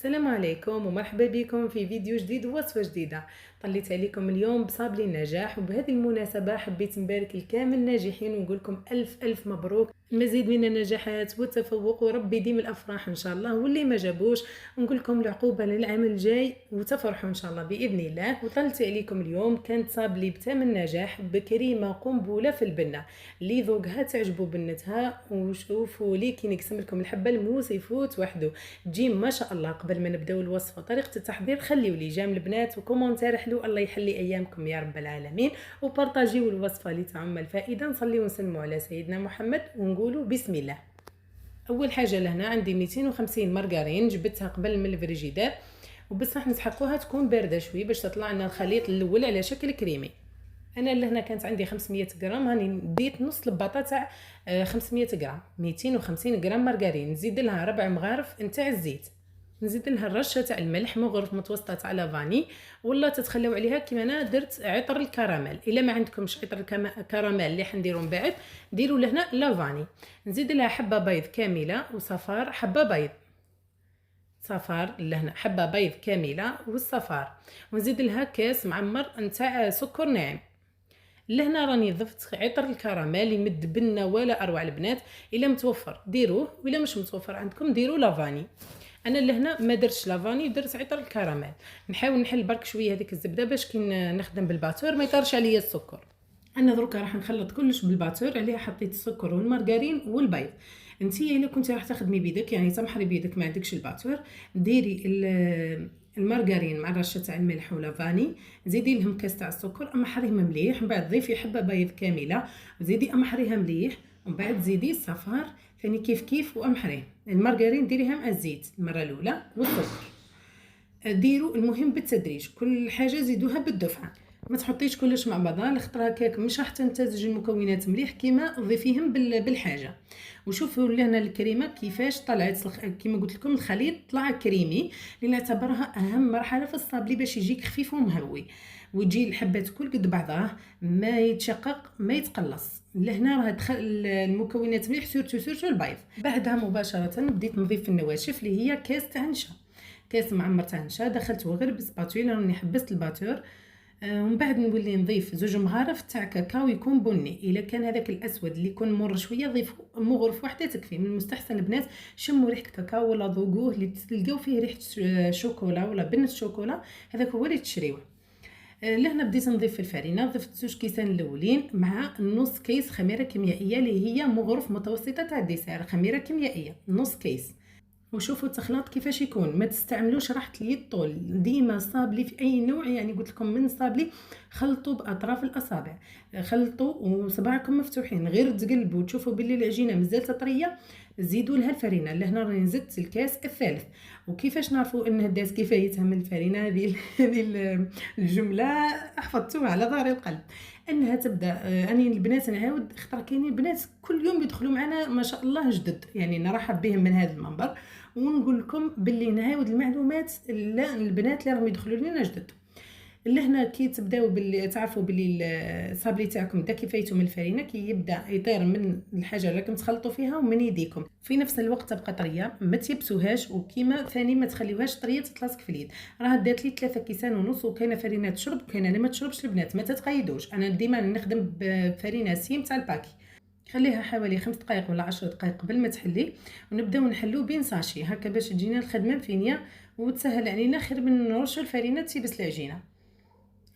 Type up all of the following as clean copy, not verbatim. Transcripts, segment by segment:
السلام عليكم ومرحبا بكم في فيديو جديد ووصفة جديدة. طليت عليكم اليوم بصابلي النجاح، وبهذه المناسبة حبيت نبارك لكامل الناجحين ونقول لكم ألف مبروك، المزيد من النجاحات والتفوق، وربي يديم الأفراح إن شاء الله. واللي ما جابوش نقول لكم العقوبة للعام الجاي وتفرحوا إن شاء الله بإذن الله. وطلت عليكم اليوم كانت صابلي بتام النجاح بكريمة قنبلة في البنة اللي ذوقها تعجبوا بنتها. وشوفوا لي كي نقسم لكم الحبة الموس يفوت وحده تجي ما شاء الله. قبل ما نبداو الوصفه طريقه التحضير خليوا لي جام البنات وكومونتير حلو، الله يحلي ايامكم يا رب العالمين، وبارطاجيو الوصفه لتعم الفائده. نصلي ونسلموا على سيدنا محمد ونقولوا بسم الله. اول حاجه لهنا عندي 250 مارغرين جبتها قبل من الفريجيدير، وبس راح نسحقوها تكون بارده شوي باش تطلع لنا الخليط الاول على شكل كريمي. انا لهنا كانت عندي 500 غرام، هاني ديت نص الباطه تاع 500 غرام. 250 غرام مارغرين، نزيد لها 4 مغارف نتاع الزيت، نزيد لها الرشه تاع الملح، مغرف متوسطه تاع لافاني، ولا تتخليو عليها كيما انا درت عطر الكراميل. الا ما عندكمش عطر الكراميل اللي حنديرو من بعد ديروا لهنا لافاني. نزيد لها حبه بيض كامله وصفار حبه بيض، صفار لهنا حبه بيض كامله والصفار، ونزيد لها كاس معمر نتاع سكر ناعم. لهنا راني ضفت عطر الكراميل يمد بنه ولا اروع البنات. الا متوفر ديروه، ولا مش متوفر عندكم ديروا لافاني. انا لهنا ما درتش لافاني، درت عطر الكراميل. نحاول نحل برك شويه هذيك الزبده باش كي نخدم بالباتور ما يطرش عليا السكر. انا دروكا راح نخلط كلش بالباتور، عليها حطيت السكر والمارغرين والبيض. انتي الا كنتي راح تخدمي بيدك يعني تمحري بيدك ما عندكش الباتور، ديري المارغرين مع رشه تاع الملح ولافاني، زيدي لهم كاس تاع السكر، امحريهم مليح، من بعد ضيفي حبه بيض كامله وزيدي امحريها مليح، ومن بعد زيدي الصفار ثاني كيف وامحريه. المارغرين ديريها مع الزيت المره الاولى والسكر، ديروا المهم بالتدريج، كل حاجه زيدوها بالدفعه، ما تحطيش كلش مع بعضها لخطره هكاك مش راح تمتزج المكونات مليح كيما ضيفيهم بالحاجه. وشوفوا لهنا الكريمه كيفاش طلعت، كيما قلت لكم الخليط طلع كريمي اللي نعتبرها اهم مرحله في الصابلي باش يجيك خفيف ومهوي، وتجي الحبات كل قد بعضها، ما يتشقق ما يتقلص. لهنا راه دخل المكونات مليح، سورتو البيض. بعدها مباشره بديت نضيف النواشف اللي هي كاس تاع نشا، كاس معمر تاع نشا، دخلته غير بسباتولا، راني حبست الباتور. ومن بعد نولي نضيف 2 مغارف تاع كاكاو يكون بني، الا كان هذاك الاسود اللي يكون مر شويه ضيفوا مغرف واحده تكفي. من المستحسن البنات شموا ريحه كاكاو ولا ذوقوه اللي تلقاو فيه ريحه شوكولا ولا بنه شوكولا، هذاك هو اللي تشريوه. لهنا بديت نضيف في الفرينه، ضفت 2 كيسان الاولين مع نص كيس خميره كيميائيه اللي هي مغرف متوسطه تاع الديسير، خميره كيميائيه نص كيس. وشوفوا التخليط كيفاش يكون، ما تستعملوش راحه اليد طول، ديما صابلي في اي نوع يعني قلت لكم من صابلي خلطوا باطراف الاصابع، خلطوا وصباعكم مفتوحين، غير تقلبوا تشوفوا باللي العجينه مازالت طريه زيدوا لها الفرينه. لهنا راني زدت الكاس الثالث. وكيفاش نعرفوا ان هدات كفايتها من الفرينه؟ هذه الجمله حفظتوها على ظهر القلب، انها تبدا اني البنات نعاود خطر كاينين بنات كل يوم يدخلوا معنا ما شاء الله جدد، يعني نرحب بهم من هذا المنبر ونقول لكم باللي نعاود المعلومات البنات اللي راهم يدخلوا لنا جدد. لهنا كي تبداو باللي تعرفوا باللي الصابلي تاعكم دا كفايته من الفرينه، كي يبدا يطير من الحاجه اللي راكم تخلطوا فيها ومن يديكم، في نفس الوقت تبقى طريه ما تيبسوهاش، وكيما ثاني ما تخليوهاش طريه تتلاصق في اليد. راه دات لي 3 كيسان ونص، وكاينه فرينه تشرب وكاينه اللي ما تشربش. البنات ما تتقيدوش، انا ديما نخدم بفرينه سيم تاع الباكي، خليها حوالي 5 دقائق ولا 10 دقائق قبل ما تحلي، ونبداو نحلو بين ساشي هكا باش تجينا الخدمه مفينيه وتسهل علينا، خير من نرشوا الفرينه تيبس العجينه.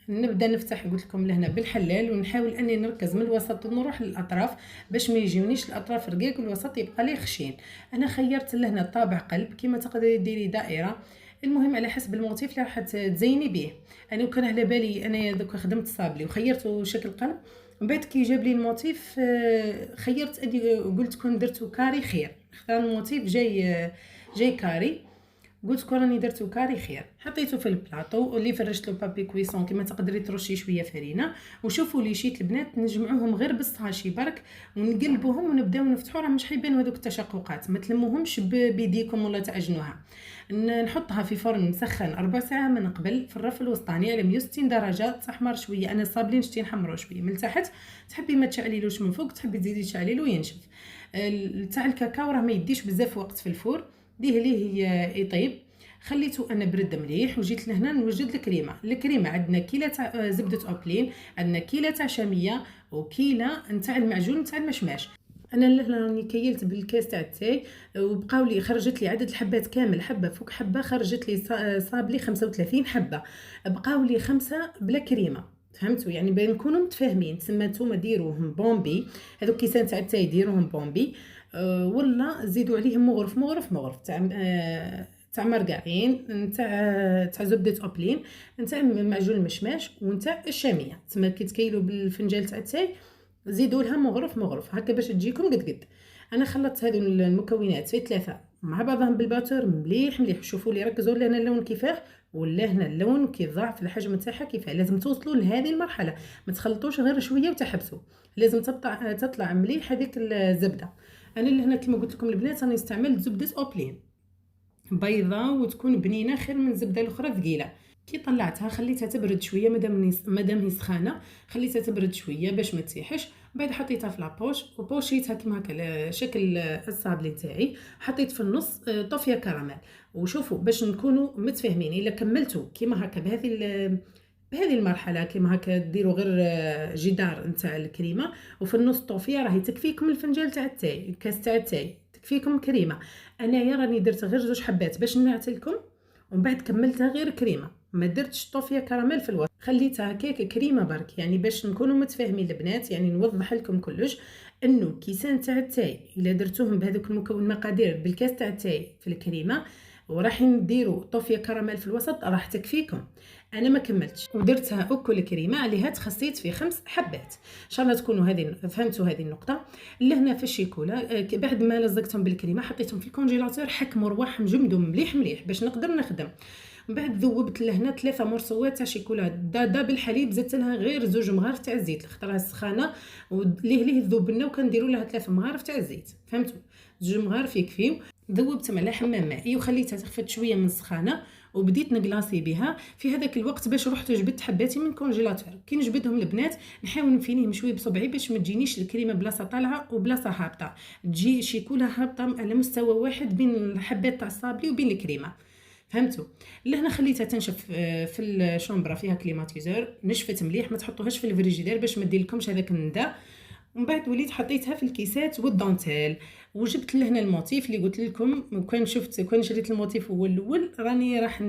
نبدا نفتح قلت لكم لهنا بالحلال، ونحاول اني نركز من الوسط ونروح للاطراف باش ما يجيونيش الاطراف رقيق والوسط يبقى لي خشين. انا خيرت لهنا طابع قلب، كيما تقدري ديري دائره، المهم على حسب الموتيف اللي راح تزيني به. انا وكان على بالي انا دوك خدمت صابلي وخيرته شكل قلب، من بعد كي جاب لي الموتيف خيرت اني قلت كون درتو كاري خير، اختار الموتيف جاي كاري، قلت كون راني درتو كاري خير. حطيته في البلاطو اللي فرشت له بابي كويسون، كيما تقدري ترشي شويه فرينه. وشوفوا لي شيت البنات نجمعوهم غير بالساشي برك ونقلبوهم ونبداو نفتحوا، راه مش حيبانوا هذوك التشققات، ما تلموهمش بيديكم ولا تعجنوها. نحطها في فرن مسخن 4 ساعه من قبل في الرف الوسطاني على 160 درجه، تحمر شويه. انا صابلين شتي نحمرو شويه من تحت، تحبي ما تشعليلوش من فوق، تحبي تزيدي تشعليلو ينشف. تاع الكاكاو راه ما يديش بزاف وقت في الفور، ديه ليه يطيب. خليته انا برد مليح وجيت لهنا نوجد الكريمه عندنا كيله تاع زبده اوبلين، عندنا كيله تاع شاميه، وكيله نتاع المعجون نتاع المشماش. انا راني كيلت بالكاس تاع التاي، وبقاو لي خرجت لي عدد الحبات كامل حبه فوق حبه، خرجت لي صاب لي 35 حبه، بقاو لي 5 بلا كريمه. فهمتوا؟ يعني بين نكونوا متفاهمين. تسمى نتوما ديروهم بومبي، هذوك كيسان تاع التاي ديروهم بومبي، ولا زيدوا عليهم مغرف تاع مارغرين، تاع زبده اوبلين، نتاع معجون المشماش، ونتاع الشاميه. تسمى كي تكيلوا بالفنجان تاع التاي زيدوا لها مغرف هكا باش تجيكم قد. انا خلطت هذو المكونات في 3 مع بعضهم بالباتور مليح. شوفوا لي ركزوا لنا اللون كيفاه، ولا هنا اللون كي ضعف الحجم تاعها كيفاه. لازم توصلوا لهذه المرحله، ما تخلطوش غير شويه وتحبسوا، لازم تطلع مليح هذيك الزبده. انا اللي هنا كما قلت لكم البنات راني استعملت زبده اوبلين بيضه، وتكون بنينه خير من الزبده الاخرى ثقيله. كي طلعتها خليتها تبرد شويه، مادام هي سخانه خليتها تبرد شويه باش ما تسيحش. بعد حطيتها في لابوش وبوشيتها كيما هكا شكل الصابلي تاعي، حطيت في النص طوفيه كراميل. وشوفوا باش نكونوا متفاهمين، الا كملتوا كيما هكا بهذه المرحله كيما هكا ديروا غير جدار نتاع الكريمه، وفي النص طوفيه راهي تكفيكم الفنجان تاع التاي، الكاس تاع التاي تكفيكم كريمه. انايا راني درت غير 2 حبات باش نعتلكم، ومن بعد كملتها غير كريمه، ما درتش طوفيه كراميل في الوسط، خليتها هكاك كريمه برك. يعني باش نكونوا متفاهمين البنات، يعني نوضح لكم كلش انه كيسان تاع التاي الا درتوهم بهذوك المقادير بالكاس تاع التاي في الكريمه، وراح نديروا طوفيه كراميل في الوسط راح تكفيكم. انا ما كملتش ودرتها اكل كريمه عليها، تخصيت في 5 حبات. ان شاء الله تكونوا فهمتوا هذه النقطه. اللي هنا في الشيكولا بعد ما لزقتهم بالكريمه حطيتهم في الكونجيلاتور، حكموا رواحهم جمدوا مليح باش نقدر نخدم. من بعد ذوبت لهنا 3 مرصوات تاع شيكولا دادا بالحليب، زدت لها غير 2 مغارف تاع الزيت لخطرها سخانه، وليه ذوبنا وكنديروا لها 3 مغارف تاع الزيت. فهمتوا؟ 2 مغارف يكفيو. ذوبت مع حمام مائي وخليتها تخفت شويه من السخانه، وبديت نقلاصي بها في هذاك الوقت باش رحت جبت حباتي من الكونجيلاتور. كي نجبدهم البنات نحاول نفينيهم شويه بصبعي باش ما تجينيش الكريمه بلاصه طالعه وبلاصه هابطه، تجي شيكولا هابطه على مستوى واحد بين الحبات تاع الصابلي وبين الكريمه. فهمتوا؟ لهنا خليتها تنشف في الشومبرا فيها كليماتيزور، نشفت مليح، ما تحطوهاش في الفريجيدير باش ما ديرلكمش هذاك الندى. ومن بعد وليت حطيتها في الكيسات والدانتيل، وجبت لهنا الموتيف اللي قلت لكم. كان شريت الموتيف هو الاول، راني راح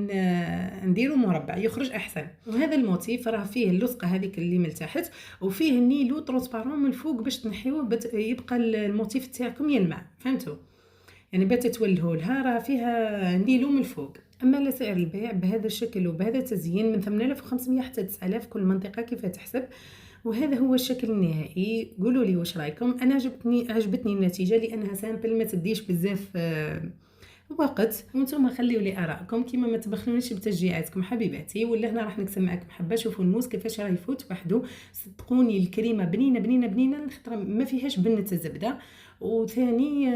نديرو مربع يخرج احسن. وهذا الموتيف راه فيه اللصقه هذيك اللي من تحت، وفيه النيلو ترونسبارون من الفوق باش تنحيوه يبقى الموتيف تاعكم يلمع. فهمتوا؟ يعني بات تولهوا لها راه فيها نيلو من الفوق. اما لسعر البيع بهذا الشكل وبهذا التزيين من 8500 حتى 9000 كل منطقه كيف تحسب. وهذا هو الشكل النهائي. قولوا لي واش رايكم. انا عجبتني النتيجه لانها سامبل ما تديش بزاف وقت، وانتم خليوا لي ارائكم كيما ما تبخلونيش بتشجيعاتكم حبيباتي. ولا هنا راح نقسم معكم حبه. شوفوا الموس كيفاش راه يفوت وحده، صدقوني الكريمه بنينه خاطر ما فيهاش بنه الزبده، وثاني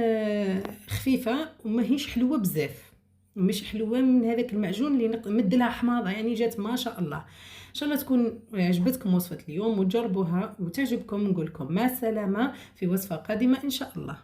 خفيفه وماهيش حلوه بزاف، مش حلوه من هذاك المعجون اللي نمد لها حماضه، يعني جات ما شاء الله. ان شاء الله تكون عجبتكم وصفه اليوم وتجربوها وتعجبكم. نقول لكم مع السلامه في وصفه قادمه ان شاء الله.